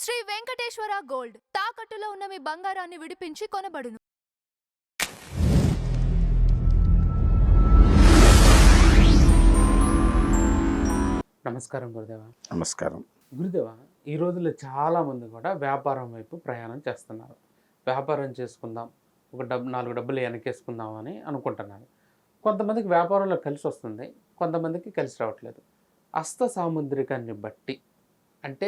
Shri Venkateswara gold తాకట్టులో ఉన్న మీ బంగారాన్ని విడిపించి కొనబడును. నమస్కారం గురుదేవ. నమస్కారం గురుదేవ, ఈ రోజుల్లో చాలామంది కూడా వ్యాపారం వైపు ప్రయాణం చేస్తున్నారు. వ్యాపారం చేసుకుందాం, ఒక నాలుగు డబ్బులు వెనకేసుకుందాం అని అనుకుంటున్నారు. కొంతమందికి వ్యాపారంలో కలిసి వస్తుంది, కొంతమందికి కలిసి రావట్లేదు. హస్త సాముద్రికాన్ని బట్టి అంటే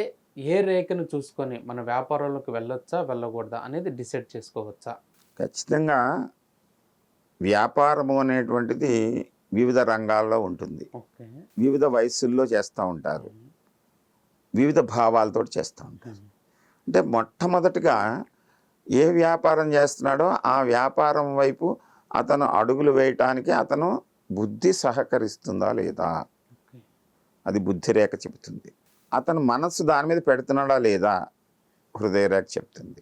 ఏ రేఖను చూసుకొని మన వ్యాపారంలోకి వెళ్ళొచ్చా వెళ్ళకూడదా అనేది డిసైడ్ చేసుకోవచ్చా? ఖచ్చితంగా వ్యాపారము అనేటువంటిది వివిధ రంగాల్లో ఉంటుంది. ఓకే. వివిధ వయసుల్లో చేస్తూ ఉంటారు, వివిధ భావాలతో చేస్తూ ఉంటారు. అంటే మొట్టమొదటిగా ఏ వ్యాపారం చేస్తున్నాడో ఆ వ్యాపారం వైపు అతను అడుగులు వేయటానికి అతను బుద్ధి సహకరిస్తుందా లేదా, అది బుద్ధి రేఖ చెబుతుంది. అతను మనస్సు దాని మీద పెడుతున్నాడా లేదా, హృదయ రేఖ చెప్తుంది.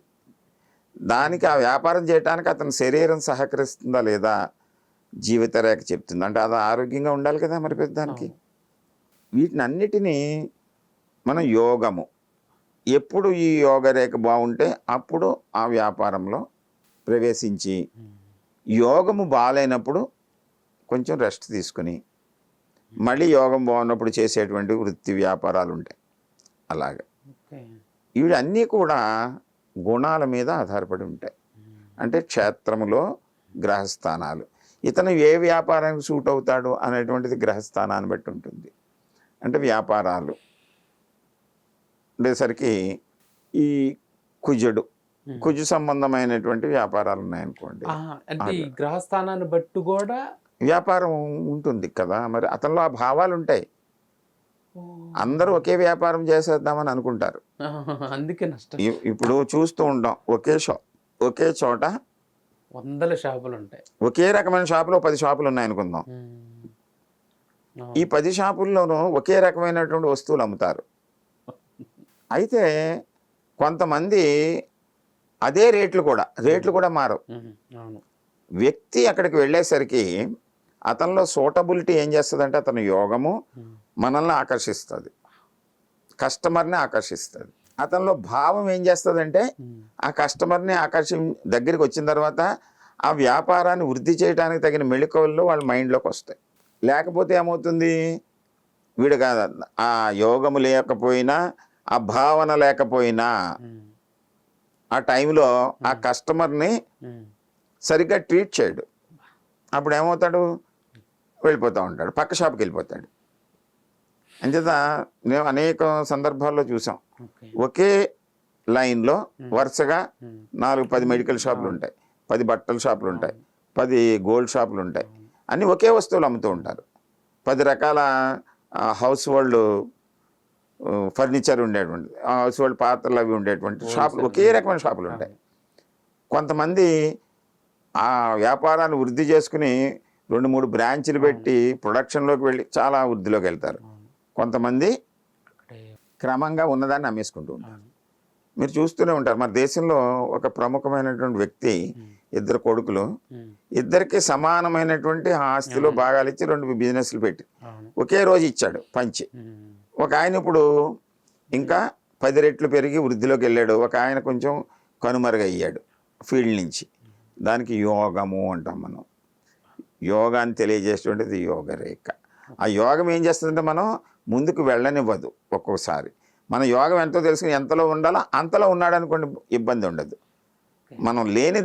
దానికి ఆ వ్యాపారం చేయడానికి అతని శరీరం సహకరిస్తుందా లేదా, జీవిత రేఖ చెప్తుంది. అంటే అది ఆరోగ్యంగా ఉండాలి కదా మరి పెద్దానికి. వీటిని అన్నిటినీ మనం యోగము, ఎప్పుడు ఈ యోగ రేఖ బాగుంటే అప్పుడు ఆ వ్యాపారంలో ప్రవేశించి, యోగము బాగాలేనప్పుడు కొంచెం రెస్ట్ తీసుకుని మళ్ళీ యోగం బాగున్నప్పుడు చేసేటువంటి వృత్తి వ్యాపారాలు ఉంటాయి. అలాగే ఇవన్నీ కూడా గుణాల మీద ఆధారపడి ఉంటాయి. అంటే క్షేత్రములో గ్రహస్థానాలు, ఇతను ఏ వ్యాపారానికి సూట్ అవుతాడు అనేటువంటిది గ్రహస్థానాన్ని బట్టి ఉంటుంది. అంటే వ్యాపారాలు ఉండేసరికి ఈ కుజు సంబంధమైనటువంటి వ్యాపారాలు ఉన్నాయనుకోండి, అంటే ఈ గ్రహస్థానాన్ని బట్టి కూడా వ్యాపారం ఉంటుంది కదా. మరి అతనిలో ఆ భావాలు ఉంటాయి. అందరూ ఒకే వ్యాపారం చేసేద్దామని అనుకుంటారు, అందుకే నష్టం. ఇప్పుడు చూస్తూ ఉంటాం, ఒకే చోట వందల షాపులు ఉంటాయి. ఒకే రకమైన షాపులో 10 షాపులు ఉన్నాయి అనుకుందాం. ఈ 10 షాపుల్లోనూ ఒకే రకమైనటువంటి వస్తువులు అమ్ముతారు. అయితే కొంతమంది అదే రేట్లు కూడా మారవు. వ్యక్తి అక్కడికి వెళ్ళేసరికి అతనిలో సూటబిలిటీ ఏం చేస్తుందంటే, అతని యోగము మనల్ని ఆకర్షిస్తుంది, కస్టమర్ని ఆకర్షిస్తుంది. అతనిలో భావం ఏం చేస్తుందంటే, ఆ కస్టమర్ని దగ్గరికి వచ్చిన తర్వాత ఆ వ్యాపారాన్ని వృద్ధి చేయడానికి తగిన మెళకువలు వాళ్ళ మైండ్లోకి వస్తాయి. లేకపోతే ఏమవుతుంది, వీడు కాదు, ఆ యోగము లేకపోయినా ఆ భావన లేకపోయినా ఆ టైంలో ఆ కస్టమర్ని సరిగ్గా ట్రీట్ చేయడు. అప్పుడు ఏమవుతాడు, వెళ్ళిపోతూ ఉంటాడు, పక్క షాప్కి వెళ్ళిపోతాడు. అంచేత మేము అనేక సందర్భాల్లో చూసాం, ఒకే లైన్లో వరుసగా 4-10 మెడికల్ షాపులు ఉంటాయి, 10 బట్టల షాపులు ఉంటాయి, 10 గోల్డ్ షాపులు ఉంటాయి. అన్నీ ఒకే వస్తువులు అమ్ముతూ ఉంటారు. 10 రకాల హౌస్ హోల్డ్ ఫర్నిచర్ ఉండేటువంటి, హౌస్ హోల్డ్ పాత్రలు అవి ఉండేటువంటి షాపులు, ఒకే రకమైన షాపులు ఉంటాయి. కొంతమంది ఆ వ్యాపారాన్ని వృద్ధి చేసుకుని 2-3 బ్రాంచ్లు పెట్టి ప్రొడక్షన్లోకి వెళ్ళి చాలా వృద్ధిలోకి వెళ్తారు. కొంతమంది క్రమంగా ఉన్నదాన్ని అమ్మేసుకుంటూ ఉంటారు. మీరు చూస్తూనే ఉంటారు. మన దేశంలో ఒక ప్రముఖమైనటువంటి వ్యక్తి, 2 కొడుకులు, ఇద్దరికి సమానమైనటువంటి ఆస్తిలో భాగాలు ఇచ్చి 2 బిజినెస్లు పెట్టి ఒకే రోజు ఇచ్చాడు పంచి. ఒక ఆయన ఇప్పుడు ఇంకా 10 రెట్లు పెరిగి వృద్ధిలోకి వెళ్ళాడు, ఒక ఆయన కొంచెం కనుమరుగయ్యాడు ఫీల్డ్ నుంచి. దానికి యోగము అంటాం మనం. యోగాన్ని తెలియజేసేటువంటిది యోగ రేఖ. ఆ యోగం ఏం చేస్తుందంటే, మనం ముందుకు వెళ్ళనివ్వదు. ఒక్కొక్కసారి మన యోగం ఎంతో తెలుసుకుని ఎంతలో ఉండాలో అంతలో ఉన్నాడు అనుకోండి, ఇబ్బంది ఉండదు. మనం లేని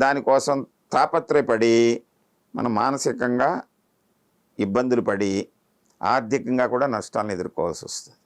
దానికోసం తాపత్రయపడి మనం మానసికంగా ఇబ్బందులు పడి ఆర్థికంగా కూడా నష్టాలను ఎదుర్కోవాల్సి వస్తుంది.